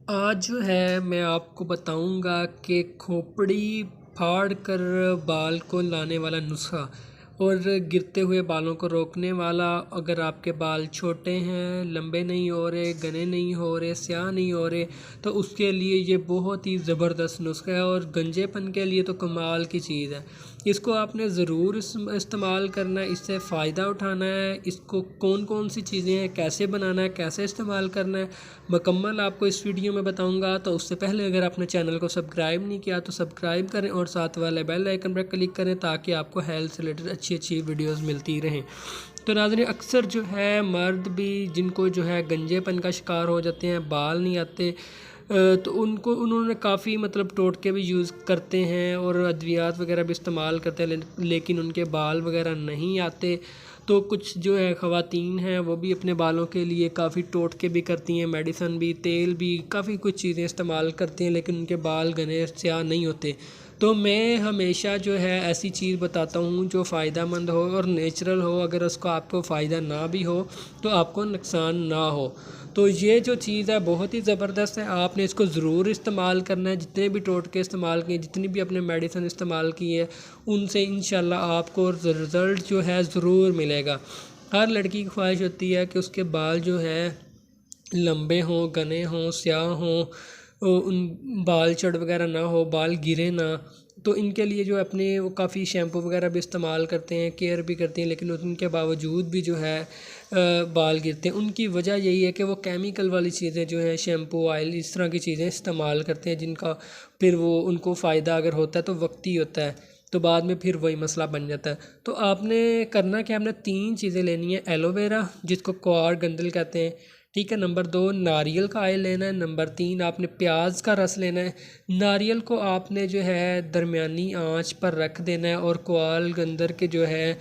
आज जो है मैं आपको बताऊंगा कि खोपड़ी फाड़ कर बाल को लाने वाला नुस्खा और गिरते हुए बालों को रोकने वाला। अगर आपके बाल छोटे हैं, लंबे नहीं हो रहे, घने नहीं हो रहे, स्याह नहीं हो रहे, तो उसके लिए ये बहुत ही ज़बरदस्त नुस्खा है और गंजेपन के लिए तो कमाल की चीज़ है। इसको आपने ज़रूर इस्तेमाल करना है, इससे फ़ायदा उठाना है। इसको कौन कौन सी चीज़ें हैं, कैसे बनाना है, कैसे इस्तेमाल करना है, मुकम्मल आपको इस वीडियो में बताऊंगा। तो उससे पहले अगर आपने चैनल को सब्सक्राइब नहीं किया तो सब्सक्राइब करें और साथ वाले बेल आइकन पर क्लिक करें ताकि आपको हेल्थ से रिलेटेड अच्छी अच्छी वीडियोस मिलती रहें। तो नाज़रीन, अक्सर जो है मर्द भी जिनको जो है गंजेपन का शिकार हो जाते हैं, बाल नहीं आते, तो उन्होंने काफ़ी मतलब टोटके भी यूज़ करते हैं और अद्वियात वगैरह भी इस्तेमाल करते हैं, लेकिन उनके बाल वगैरह नहीं आते। तो कुछ जो है ख़वातीन हैं वो भी अपने बालों के लिए काफ़ी टोटके भी करती हैं, मेडिसन भी, तेल भी, काफ़ी कुछ चीज़ें इस्तेमाल करती हैं, लेकिन उनके बाल घने स्याह नहीं होते। तो मैं हमेशा जो है ऐसी चीज़ बताता हूँ जो फ़ायदेमंद हो और नेचुरल हो। अगर उसको आपको फ़ायदा ना भी हो तो आपको नुकसान ना हो। तो ये जो चीज़ है बहुत ही ज़बरदस्त है, आपने इसको ज़रूर इस्तेमाल करना है। जितने भी टोटके इस्तेमाल किए, जितनी भी अपने मेडिसिन इस्तेमाल की है, उनसे इंशाल्लाह आपको रिज़ल्ट जो है ज़रूर मिलेगा। हर लड़की की ख्वाहिश होती है कि उसके बाल जो है लंबे हों, घने हों, स्याह हों, उन बाल चढ़ वगैरह ना हो, बाल गिरे ना। तो इनके लिए जो अपने वो काफ़ी शैम्पू वगैरह भी इस्तेमाल करते हैं, केयर भी करते हैं, लेकिन उनके बावजूद भी जो है बाल गिरते हैं। उनकी वजह यही है कि वो केमिकल वाली चीज़ें जो है, शैम्पू, ऑयल, इस तरह की चीज़ें इस्तेमाल करते हैं, जिनका फिर वो उनको फ़ायदा अगर होता है तो वक्ती होता है, तो बाद में फिर वही मसला बन जाता है। तो आपने करना क्या, हमने 3 चीज़ें लेनी है। एलोवेरा, जिसको क्वार गंदल कहते हैं, ठीक है। नंबर 2 नारियल का ऑयल लेना है। नंबर 3 आपने प्याज का रस लेना है। नारियल को आपने जो है दरमियानी आंच पर रख देना है और क्वाल गंदर के जो है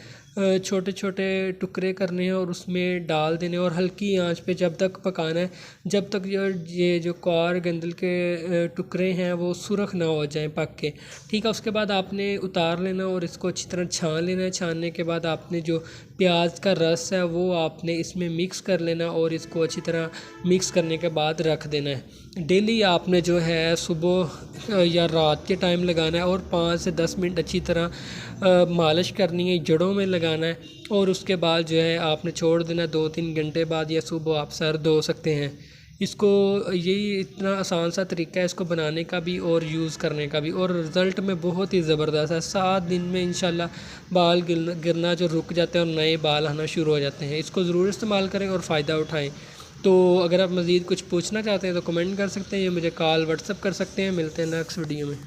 छोटे छोटे टुकड़े करने हैं और उसमें डाल देने और हल्की आंच पे जब तक पकाना है, जब तक ये जो क्वार गंदल के टुकड़े हैं वो सुरख ना हो जाएं पक के, ठीक है। उसके बाद आपने उतार लेना और इसको अच्छी तरह छान लेना है। छानने के बाद आपने जो प्याज का रस है वो आपने इसमें मिक्स कर लेना और इसको अच्छी तरह मिक्स करने के बाद रख देना है। डेली आपने जो है सुबह या रात के टाइम लगाना है और 5 से 10 मिनट अच्छी तरह मालिश करनी है, जड़ों में लगाना है और उसके बाद जो है आपने छोड़ देना। 2-3 घंटे बाद या सुबह आप सर धो सकते हैं। इसको यही इतना आसान सा तरीका है इसको बनाने का भी और यूज़ करने का भी, और रिज़ल्ट में बहुत ही ज़बरदस्त है। 7 दिन में इंशाल्लाह बाल गिरना जो रुक जाते हैं और नए बाल आना शुरू हो जाते हैं। इसको ज़रूर इस्तेमाल करें और फ़ायदा उठाएं। तो अगर आप मज़ीद कुछ पूछना चाहते हैं तो कमेंट कर सकते हैं या मुझे कॉल व्हाट्सअप कर सकते हैं। मिलते हैं नेक्स्ट वीडियो में।